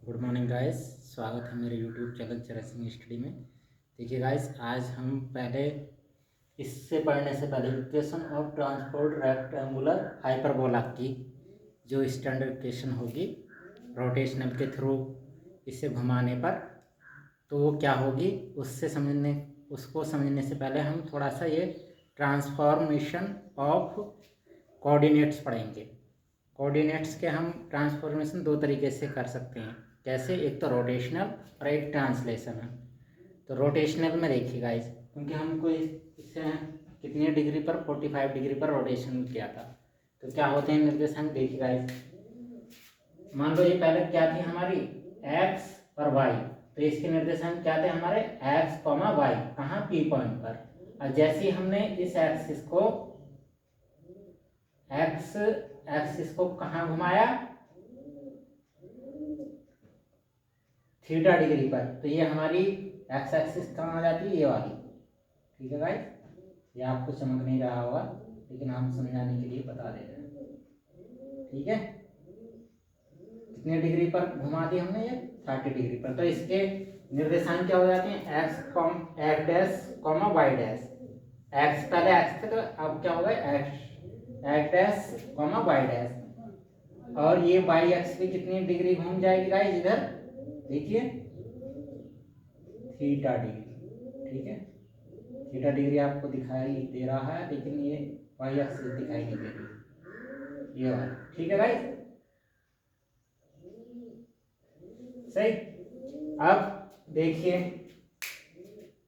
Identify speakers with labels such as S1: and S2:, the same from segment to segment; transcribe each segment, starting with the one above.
S1: Good morning guys, स्वागत है मेरे यूट्यूब चैनल चरसिंग स्टडी में। देखिए गाइस, आज हम पहले इससे पढ़ने से पहले equation of transport rectangular hyperbola की जो स्टैंडर्ड इक्वेशन होगी रोटेशनल के थ्रू इसे घुमाने पर, तो वो क्या होगी उसको समझने से पहले हम थोड़ा सा ये ट्रांसफॉर्मेशन ऑफ कोऑर्डिनेट्स पढ़ेंगे। कोऑर्डिनेट्स के हम ट्रांसफॉर्मेशन दो तरीके से कर सकते हैं। कैसे? एक तो रोटेशनल और एक ट्रांसलेशन है। तो रोटेशनल में देखिए गाइस, क्योंकि हमको इससे कितनी डिग्री पर 45 डिग्री पर रोटेशन किया था, तो क्या होते हैं निर्देशांक। देखिए गाइस, मान लो ये पहले क्या थी हमारी x और y, तो इसके निर्देशांक क्या थे हमारे x, y, कहाँ P पॉइंट पर। और जैसे ही हमने इस एक्सिस को कहाँ घुमाया, थीटा डिग्री पर, तो ये हमारी एक्स एक्सिस कहाँ आ जाती है, ये वाली। ठीक है गाइस, ये आपको समझ नहीं रहा होगा, लेकिन हम समझाने के लिए बता दे रहे हैं। ठीक है, कितने डिग्री पर घुमा दी हमने, ये 30 डिग्री पर। तो इसके निर्देशांक क्या हो जाते हैं, x dash y dash. X पहले एक्स थे, तो अब क्या होगा एक्स डैश वाई डैश। और ये वाई एक्स पे कितनी डिग्री घूम जाएगी गाइस, इधर देखिए थीटा डिग्री। ठीक है, थीटा डिग्री आपको दिखाई दे रहा है, लेकिन ये वाई एक्सिस दिखाई नहीं दे रही, ये वाला। ठीक है गाइस, सही। अब देखिए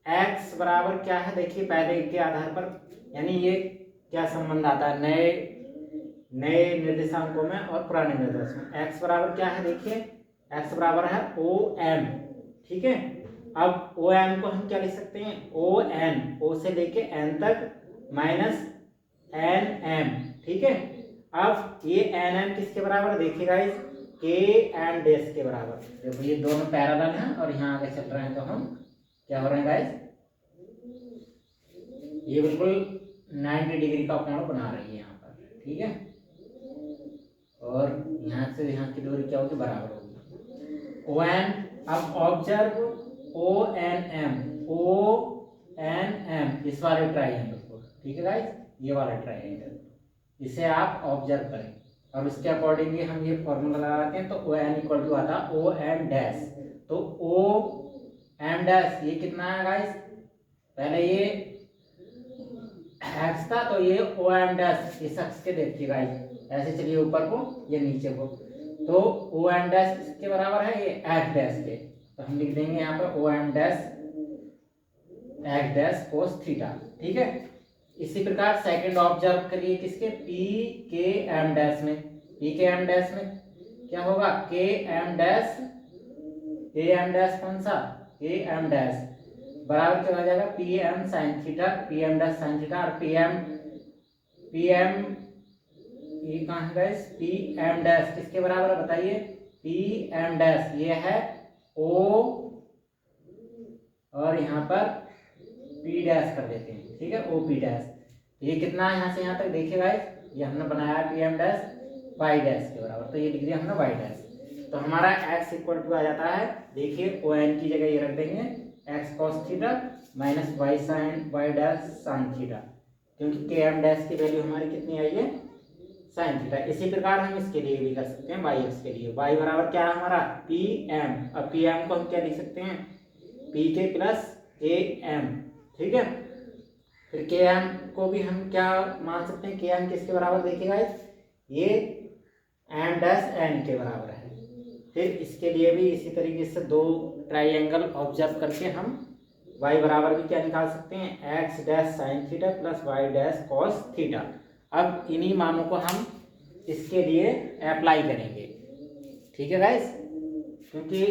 S1: x बराबर क्या है, देखिए पहले के आधार पर, यानी ये क्या संबंध आता है नए निर्देशांकों में और पुराने निर्देशांकों में। x बराबर क्या है, देखिए x बराबर है OM। ठीक है, अब OM को हम क्या लिख सकते हैं, ON, O से लेके N तक माइनस NM। ठीक है, अब ये NM किसके बराबर, देखिए गाइस KM डैश के बराबर। देखो ये दोनों पैरेलल हैं और यहाँ आगे चल रहे हैं, तो हम क्या हो रहे हैं गाइस, ये बिल्कुल 90 डिग्री का कोण बना रही है यहाँ पर। ठीक है, और यहाँ से यहाँ की दूरी क्या होगी, बराबर होगी ON। अब ऑब्जर्व ONM इस वाले ट्राइंगल को। ठीक है गाइस, ये वाला ट्राइंगल, इसे आप ऑब्जर्व करें और उसके अकॉर्डिंगली हम ये फॉर्मूला लगाते हैं। तो ON इक्वल टू आता है OM डैश। तो OM डैश ये कितना है गाइस, पहले ये x था, तो ये OM डैश इस अक्ष के देखिए गाइस, ऐसे चलिए ऊपर को, ये नीचे को, तो OM डैश किसके बराबर है, ये x डैश के। तो हम लिख देंगे यहाँ पर OM dash x dash cos theta. ठीक है, इसी प्रकार सेकंड ऑब्जर्व करिए किसके, PKM डैश में। PKM डैश में क्या होगा, KM डैश कौन सा, KM डैश बराबर क्या हो जाएगा, PM sine theta, PM dash sine theta. और PM ये कहाँ है गाइस, PM डैश किसके बराबर है बताइए, PM डैश ये है O, और यहाँ पर P डैश कर देते हैं। ठीक है, OP डैश। ये कितना है यहाँ से यहाँ तक, देखिए गाइस ये हमने बनाया PM डैश वाई डैश के बराबर, तो ये लिख दिया हमने वाई डैश। तो हमारा x इक्वल टू आ जाता है, देखिए ON की जगह ये रख देंगे x cos theta minus y dash sine theta, क्योंकि KM डैश की वैल्यू हमारी कितनी आई है, साइन थीटा। इसी प्रकार हम इसके लिए भी कर सकते हैं, वाई एक्स के लिए। y बराबर क्या है हमारा PM। अब PM को हम क्या लिख सकते हैं, PK प्लस AM। ठीक है, फिर KM को भी हम क्या मान सकते हैं, KM किसके बराबर, देखिए गाइस ये M डैश N के बराबर है। फिर इसके लिए भी इसी तरीके से दो ट्राइंगल ऑब्जर्व करके हम y बराबर भी क्या निकाल सकते हैं, x dash sine theta plus y dash cos theta. अब इन्हीं मानों को हम इसके लिए अप्लाई करेंगे। ठीक है गाइस, क्योंकि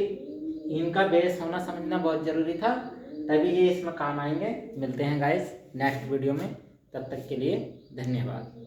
S1: इनका बेस होना समझना बहुत ज़रूरी था, तभी ये इसमें काम आएंगे। मिलते हैं गाइस नेक्स्ट वीडियो में, तब तक के लिए धन्यवाद।